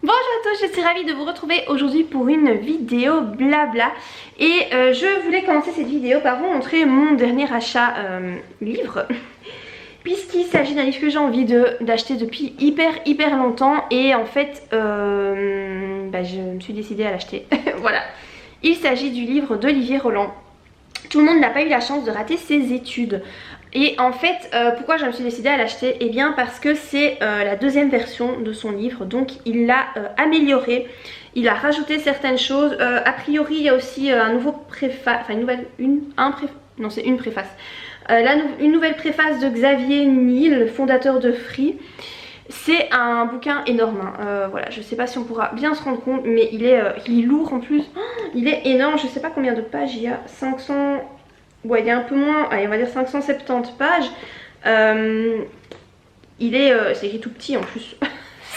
Bonjour à tous, je suis ravie de vous retrouver aujourd'hui pour une vidéo blabla. Et je voulais commencer cette vidéo par vous montrer mon dernier achat livre. Puisqu'il s'agit d'un livre que j'ai envie d'acheter depuis hyper longtemps. Et en fait, je me suis décidée à l'acheter. Voilà. Il s'agit du livre d'Olivier Roland. Tout le monde n'a pas eu la chance de rater ses études. Et en fait, pourquoi je me suis décidée à l'acheter? Eh bien parce que c'est la deuxième version de son livre. Donc il l'a amélioré. Il a rajouté certaines choses. A priori, il y a aussi un nouveau préface. Enfin une préface. Une nouvelle préface de Xavier Niel, fondateur de Free. C'est un bouquin énorme, hein. Voilà, je sais pas si on pourra bien se rendre compte, mais il est lourd en plus. Il est énorme, je sais pas combien de pages il y a. 500... Ouais, il y a un peu moins, allez, on va dire 570 pages. C'est écrit tout petit en plus.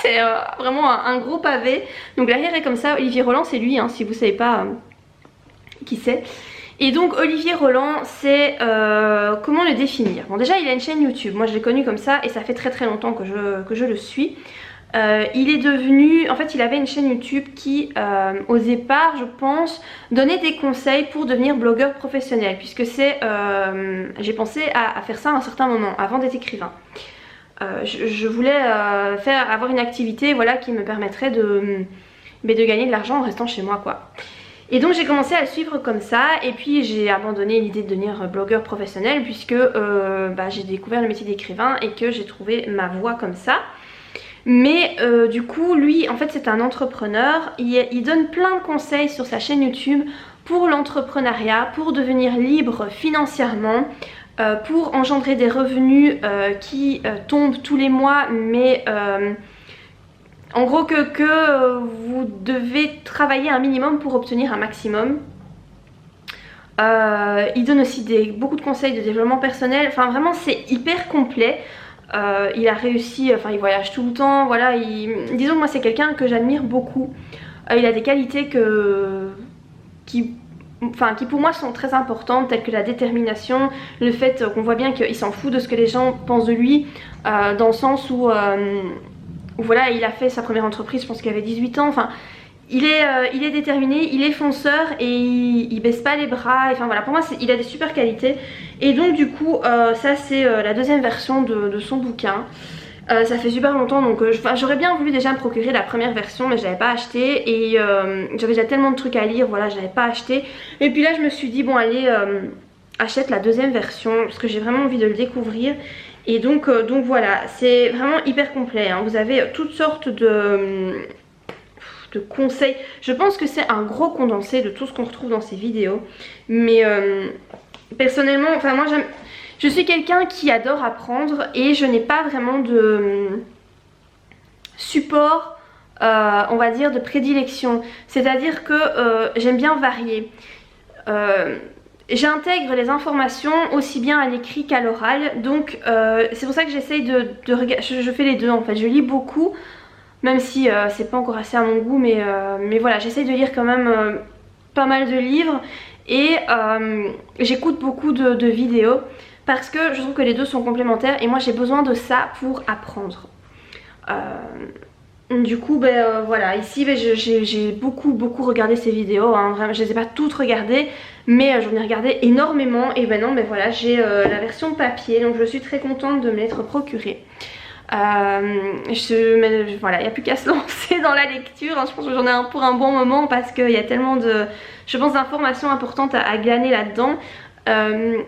C'est vraiment un gros pavé. Donc l'arrière est comme ça. Olivier Roland, c'est lui, hein, si vous savez pas qui c'est. Et donc Olivier Roland, c'est comment le définir? Bon, déjà il a une chaîne YouTube, moi je l'ai connu comme ça et ça fait très longtemps que je le suis. Il est devenu, en fait il avait une chaîne YouTube qui au départ je pense donnait des conseils pour devenir blogueur professionnel, puisque c'est, j'ai pensé à faire ça à un certain moment avant d'être écrivain. Je voulais avoir une activité, voilà, qui me permettrait de gagner de l'argent en restant chez moi, quoi. Et donc j'ai commencé à le suivre comme ça, et puis j'ai abandonné l'idée de devenir blogueur professionnel puisque j'ai découvert le métier d'écrivain et que j'ai trouvé ma voie comme ça. Mais du coup lui en fait c'est un entrepreneur, il donne plein de conseils sur sa chaîne YouTube pour l'entrepreneuriat, pour devenir libre financièrement, pour engendrer des revenus qui tombent tous les mois, mais en gros que vous devez travailler un minimum pour obtenir un maximum. Il donne aussi beaucoup de conseils de développement personnel, enfin vraiment c'est hyper complet. Il a réussi, enfin il voyage tout le temps, voilà, disons que moi c'est quelqu'un que j'admire beaucoup. Il a des qualités qui pour moi sont très importantes, telles que la détermination, le fait qu'on voit bien qu'il s'en fout de ce que les gens pensent de lui, dans le sens où voilà, il a fait sa première entreprise, je pense qu'il avait 18 ans, enfin il est déterminé, il est fonceur et il baisse pas les bras, enfin voilà, pour moi il a des super qualités. Et donc du coup ça c'est la deuxième version de son bouquin. Ça fait super longtemps, donc j'aurais bien voulu déjà me procurer la première version, mais je l'avais pas acheté et j'avais déjà tellement de trucs à lire, voilà, je l'avais pas acheté. Et puis là je me suis dit bon allez, achète la deuxième version parce que j'ai vraiment envie de le découvrir. Et donc voilà, c'est vraiment hyper complet, hein. Vous avez toutes sortes de conseils. Je pense que c'est un gros condensé de tout ce qu'on retrouve dans ces vidéos. Mais personnellement, enfin moi je suis quelqu'un qui adore apprendre et je n'ai pas vraiment de support, on va dire, de prédilection. C'est-à-dire que j'aime bien varier. J'intègre les informations aussi bien à l'écrit qu'à l'oral, donc c'est pour ça que j'essaye de regarder, je fais les deux en fait, je lis beaucoup, même si c'est pas encore assez à mon goût, mais voilà, j'essaye de lire quand même pas mal de livres et j'écoute beaucoup de vidéos parce que je trouve que les deux sont complémentaires et moi j'ai besoin de ça pour apprendre. Du coup voilà, ici j'ai beaucoup regardé ces vidéos, hein. Vraiment, je les ai pas toutes regardées, mais j'en ai regardé énormément. Et non, voilà, j'ai la version papier, donc je suis très contente de me l'être procurée. Voilà, il n'y a plus qu'à se lancer dans la lecture, hein. Je pense que j'en ai pour un bon moment parce qu'il y a tellement de, je pense, d'informations importantes à glaner là-dedans.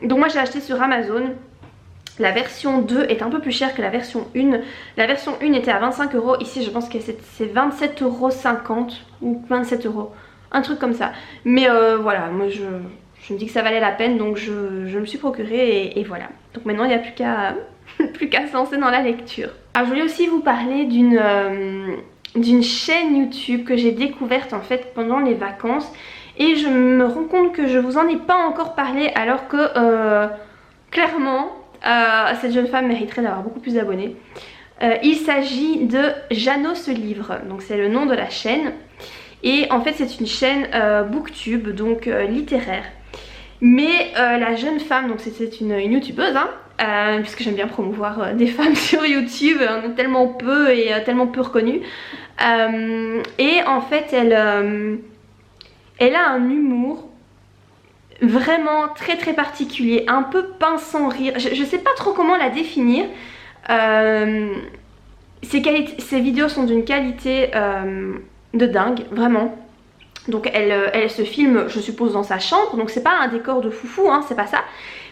Donc moi j'ai acheté sur Amazon. La version 2 est un peu plus chère que la version 1. La version 1 était à 25 €. Ici je pense que c'est 27,50 € ou 27 €. Un truc comme ça. Mais voilà, moi je me dis que ça valait la peine, donc je me suis procurée et voilà. Donc maintenant il n'y a plus qu'à se lancer dans la lecture. Alors je voulais aussi vous parler d'une chaîne YouTube que j'ai découverte en fait pendant les vacances. Et je me rends compte que je vous en ai pas encore parlé, alors que clairement cette jeune femme mériterait d'avoir beaucoup plus d'abonnés. Il s'agit de Jeannot se livre, donc c'est le nom de la chaîne. Et en fait c'est une chaîne booktube, donc littéraire. Mais la jeune femme, donc c'est une youtubeuse, hein, puisque j'aime bien promouvoir des femmes sur YouTube, on est tellement peu et tellement peu reconnues. Et en fait elle a un humour vraiment très très particulier, un peu pince sans rire, je sais pas trop comment la définir. Ses vidéos sont d'une qualité de dingue, vraiment. Donc elle se filme, je suppose, dans sa chambre, donc c'est pas un décor de foufou, hein, c'est pas ça.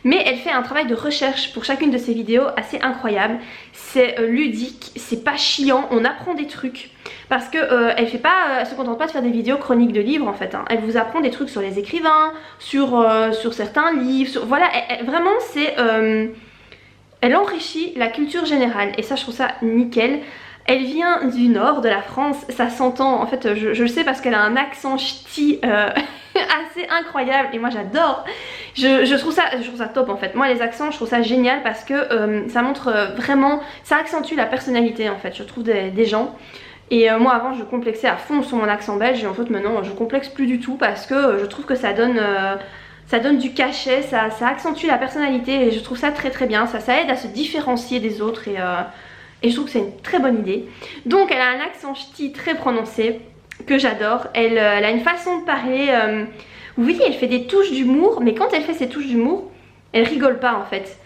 Mais elle fait un travail de recherche pour chacune de ses vidéos assez incroyable. C'est ludique, c'est pas chiant, on apprend des trucs. Parce que elle se contente pas de faire des vidéos chroniques de livres en fait, hein. Elle vous apprend des trucs sur les écrivains, sur certains livres, voilà, vraiment c'est... elle enrichit la culture générale et ça je trouve ça nickel. Elle vient du nord de la France, ça s'entend, en fait je le sais parce qu'elle a un accent ch'ti assez incroyable et moi j'adore. Je trouve ça top en fait. Moi les accents je trouve ça génial parce que ça montre vraiment, ça accentue la personnalité en fait je trouve des gens. Et moi avant je complexais à fond sur mon accent belge et en fait maintenant je complexe plus du tout parce que je trouve que ça donne du cachet, ça accentue la personnalité et je trouve ça très très bien, ça aide à se différencier des autres et je trouve que c'est une très bonne idée. Donc elle a un accent ch'ti très prononcé que j'adore, elle a une façon de parler, vous voyez elle fait des touches d'humour mais quand elle fait ces touches d'humour elle rigole pas en fait.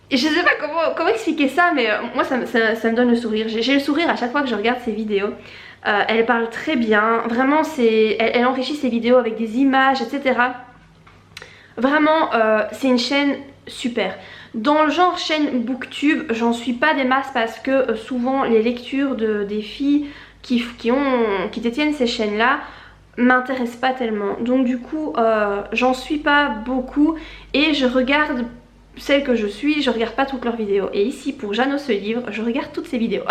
Et je sais pas comment expliquer ça mais moi ça me donne le sourire, j'ai le sourire à chaque fois que je regarde ses vidéos. Elle parle très bien, vraiment elle enrichit ses vidéos avec des images etc. Vraiment c'est une chaîne super. Dans le genre chaîne booktube j'en suis pas des masses parce que souvent les lectures des filles qui détiennent ces chaînes là m'intéressent pas tellement. Donc du coup j'en suis pas beaucoup et je regarde celles que je suis, je regarde pas toutes leurs vidéos. Et ici pour Jeanne ce livre je regarde toutes ses vidéos.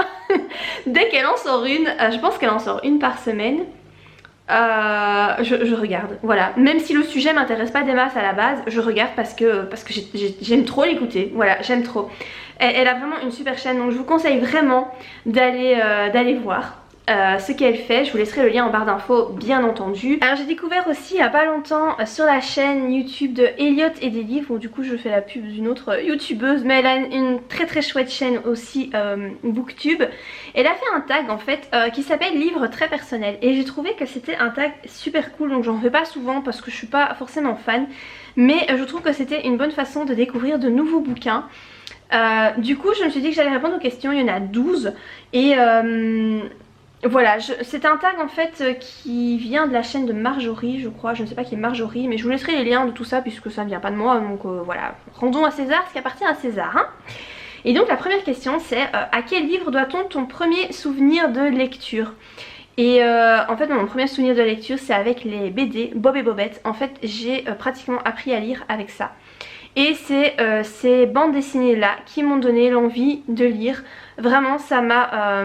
Dès qu'elle en sort une, je pense qu'elle en sort une par semaine. Je regarde, voilà. Même si le sujet m'intéresse pas des masses à la base, je regarde parce que j'aime trop l'écouter. Voilà, j'aime trop. Elle a vraiment une super chaîne, donc je vous conseille vraiment d'aller voir ce qu'elle fait. Je vous laisserai le lien en barre d'infos bien entendu. Alors j'ai découvert aussi il y a pas longtemps sur la chaîne YouTube de Elliot et des livres, bon, du coup je fais la pub d'une autre youtubeuse, mais elle a une très très chouette chaîne aussi booktube. Elle a fait un tag en fait qui s'appelle livre très personnel et j'ai trouvé que c'était un tag super cool, donc j'en fais pas souvent parce que je suis pas forcément fan, mais je trouve que c'était une bonne façon de découvrir de nouveaux bouquins. Du coup je me suis dit que j'allais répondre aux questions, il y en a 12 et voilà, c'est un tag en fait qui vient de la chaîne de Marjorie je crois, je ne sais pas qui est Marjorie mais je vous laisserai les liens de tout ça puisque ça ne vient pas de moi, donc voilà, rendons à César ce qui appartient à César, hein. Et donc la première question c'est à quel livre doit-on ton premier souvenir de lecture? Et en fait mon premier souvenir de lecture c'est avec les BD Bob et Bobette. En fait j'ai pratiquement appris à lire avec ça. Et c'est ces bandes dessinées là qui m'ont donné l'envie de lire. Vraiment ça m'a...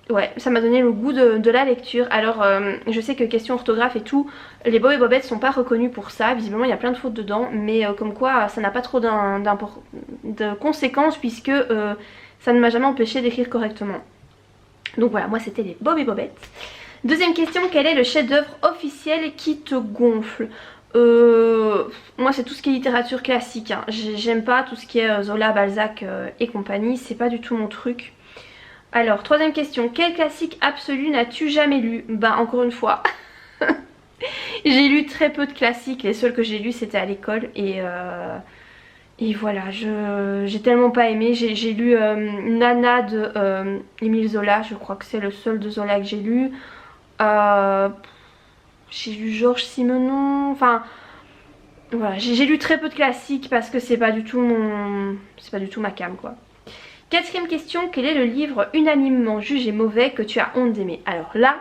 ouais, ça m'a donné le goût de la lecture. Alors je sais que question orthographe et tout, les Bob et Bobette sont pas reconnus pour ça. Visiblement il y a plein de fautes dedans, mais comme quoi ça n'a pas trop de conséquences puisque ça ne m'a jamais empêché d'écrire correctement. Donc voilà, moi c'était les Bob et Bobette. Deuxième question, quel est le chef-d'œuvre officiel qui te gonfle? Moi c'est tout ce qui est littérature classique, hein. J'aime pas tout ce qui est Zola, Balzac et compagnie, c'est pas du tout mon truc. Alors, troisième question, quel classique absolu n'as-tu jamais lu? Ben encore une fois, j'ai lu très peu de classiques, les seuls que j'ai lus c'était à l'école et voilà, j'ai tellement pas aimé. J'ai lu Nana de Émile Zola, je crois que c'est le seul de Zola que j'ai lu. J'ai lu Georges Simenon, enfin voilà, j'ai lu très peu de classiques parce que c'est pas du tout ma came quoi. Quatrième question, quel est le livre unanimement jugé mauvais que tu as honte d'aimer? Alors là,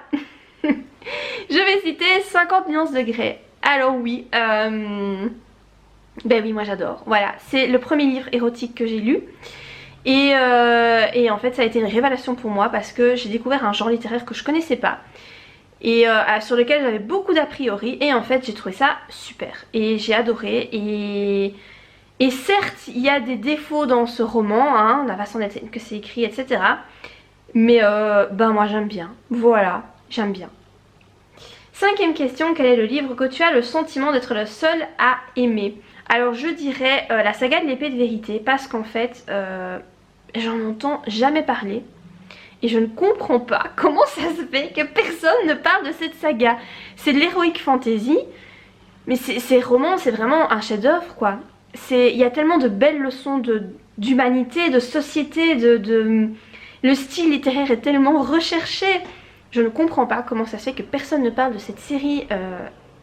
je vais citer 50 nuances de Grey. Alors oui, ben oui moi j'adore. Voilà, c'est le premier livre érotique que j'ai lu. Et en fait ça a été une révélation pour moi parce que j'ai découvert un genre littéraire que je connaissais pas. Et sur lequel j'avais beaucoup d'a priori. Et en fait j'ai trouvé ça super. Et j'ai adoré et certes il y a des défauts dans ce roman, hein, la façon que c'est écrit etc. Mais ben moi j'aime bien, voilà, j'aime bien. Cinquième question, quel est le livre que tu as le sentiment d'être le seul à aimer? Alors je dirais la saga de l'épée de vérité parce qu'en fait j'en entends jamais parler. Et je ne comprends pas comment ça se fait que personne ne parle de cette saga. C'est de l'heroic fantasy, mais ces romans, c'est vraiment un chef-d'œuvre, quoi. Il y a tellement de belles leçons d'humanité, de société, le style littéraire est tellement recherché. Je ne comprends pas comment ça se fait que personne ne parle de cette série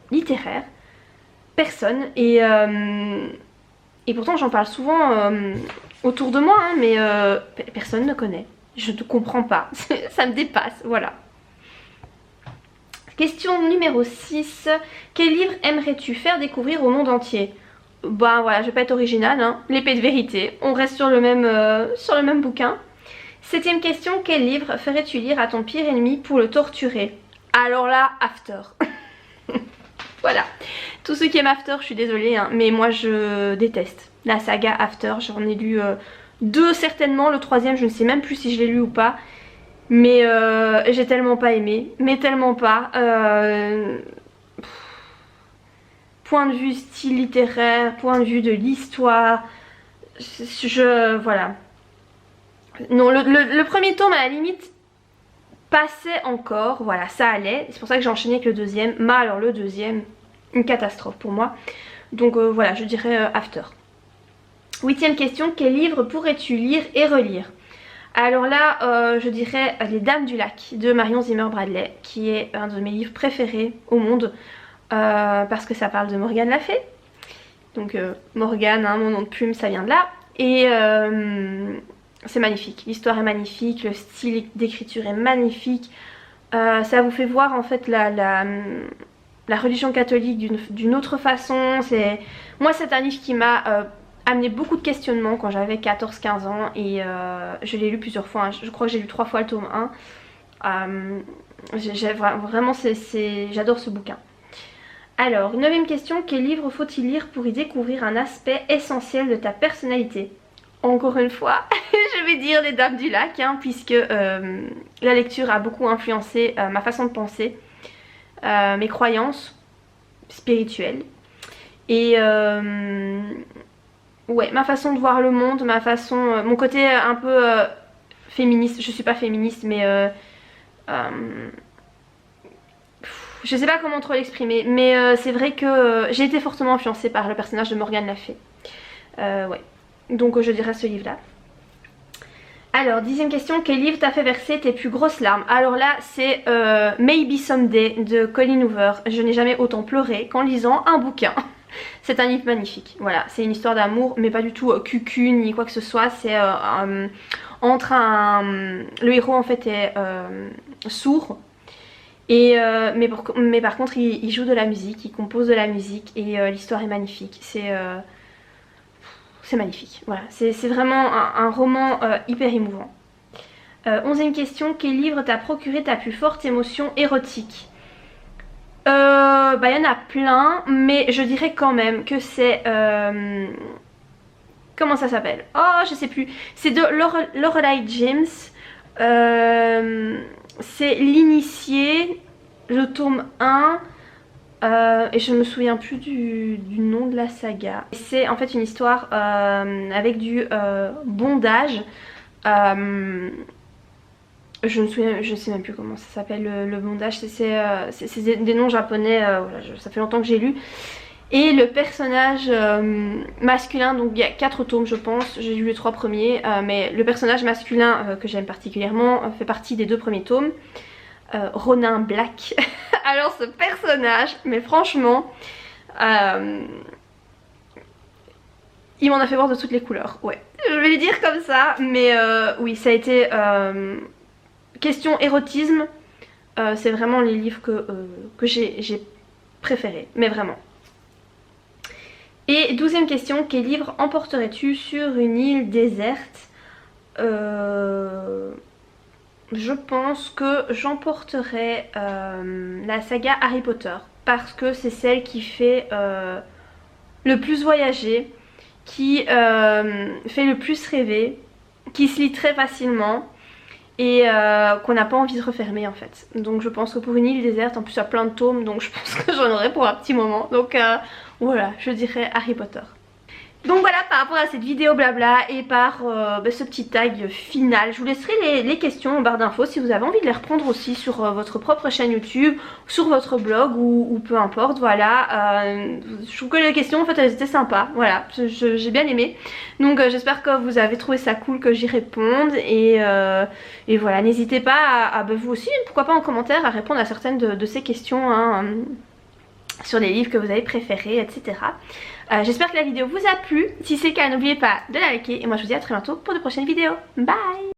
littéraire. Personne. Et pourtant, j'en parle souvent autour de moi, hein, mais personne ne connaît. Je ne comprends pas. Ça me dépasse, voilà. Question numéro 6. Quel livre aimerais-tu faire découvrir au monde entier? Bah voilà, je vais pas être originale, hein. L'épée de vérité. On reste sur le même bouquin. 7ème question. Quel livre ferais-tu lire à ton pire ennemi pour le torturer? Alors là, After. Voilà. Tous ceux qui aiment After, je suis désolée, hein, mais moi je déteste la saga After. J'en ai lu 2 certainement, le 3ème je ne sais même plus si je l'ai lu ou pas. Mais j'ai tellement pas aimé, mais tellement pas. Point de vue style littéraire, point de vue de l'histoire, voilà. Non, le premier tome à la limite passait encore, voilà, ça allait. C'est pour ça que j'ai enchaîné avec le 2ème. Mais alors le 2ème, une catastrophe pour moi. Donc voilà, je dirais After. 8ème question, quel livre pourrais-tu lire et relire? Alors là, je dirais Les Dames du Lac de Marion Zimmer Bradley, qui est un de mes livres préférés au monde, parce que ça parle de Morgane la Fée. Donc Morgane, hein, mon nom de plume, ça vient de là. Et c'est magnifique, l'histoire est magnifique, le style d'écriture est magnifique. Ça vous fait voir en fait la religion catholique d'une autre façon. Moi, c'est un livre qui m'a amené beaucoup de questionnements quand j'avais 14-15 ans et je l'ai lu plusieurs fois, hein. Je crois que j'ai lu 3 fois le tome 1. Vraiment, j'adore ce bouquin. Alors, 9ème question, quel livre faut-il lire pour y découvrir un aspect essentiel de ta personnalité? Encore une fois, je vais dire Les Dames du Lac, hein, puisque la lecture a beaucoup influencé ma façon de penser, mes croyances spirituelles et ouais, ma façon de voir le monde, mon côté un peu féministe. Je suis pas féministe, mais je sais pas comment trop l'exprimer, mais c'est vrai que j'ai été fortement influencée par le personnage de Morgane la Fée. Ouais, donc je dirais ce livre-là. Alors, 10ème question, quel livre t'a fait verser tes plus grosses larmes? Alors là, c'est Maybe Someday de Colleen Hoover. Je n'ai jamais autant pleuré qu'en lisant un bouquin. C'est un livre magnifique, voilà, c'est une histoire d'amour, mais pas du tout cucu ni quoi que ce soit. C'est entre le héros en fait est sourd, et, mais par contre il joue de la musique, il compose de la musique, et l'histoire est magnifique. C'est magnifique, voilà, c'est vraiment un roman hyper émouvant. 11ème question, quel livre t'a procuré ta plus forte émotion érotique? Bah il y en a plein, mais je dirais quand même que c'est comment ça s'appelle? Oh, je sais plus. C'est de Lorelei James. C'est L'initié, le tome 1. Et je me souviens plus du nom de la saga. C'est en fait une histoire avec du bondage. Je sais même plus comment ça s'appelle, le bondage. C'est des noms japonais, voilà, ça fait longtemps que j'ai lu. Et le personnage masculin, donc il y a 4 tomes je pense, j'ai lu les 3 premiers, mais le personnage masculin que j'aime particulièrement fait partie des 2 premiers tomes. Ronin Black. Alors ce personnage, mais franchement, il m'en a fait voir de toutes les couleurs, ouais. Je vais le dire comme ça, mais oui, ça a été question érotisme, c'est vraiment les livres que j'ai préférés, mais vraiment. Et 12ème question, quel livre emporterais-tu sur une île déserte? Je pense que j'emporterai la saga Harry Potter, parce que c'est celle qui fait le plus voyager, qui fait le plus rêver, qui se lit très facilement et qu'on n'a pas envie de refermer en fait. Donc je pense que pour une île déserte, en plus il y a plein de tomes, donc je pense que j'en aurai pour un petit moment. Donc voilà, je dirais Harry Potter. Donc voilà, par rapport à cette vidéo blabla et par ce petit tag final, je vous laisserai les questions en barre d'infos si vous avez envie de les reprendre aussi sur votre propre chaîne YouTube, sur votre blog ou peu importe, voilà. Je trouve que les questions en fait elles étaient sympas, voilà, j'ai bien aimé. Donc j'espère que vous avez trouvé ça cool que j'y réponde et voilà, n'hésitez pas à vous aussi, pourquoi pas en commentaire, à répondre à certaines de ces questions hein, sur les livres que vous avez préférés, etc. J'espère que la vidéo vous a plu. Si c'est le cas, n'oubliez pas de la liker. Et moi je vous dis à très bientôt pour de prochaines vidéos. Bye!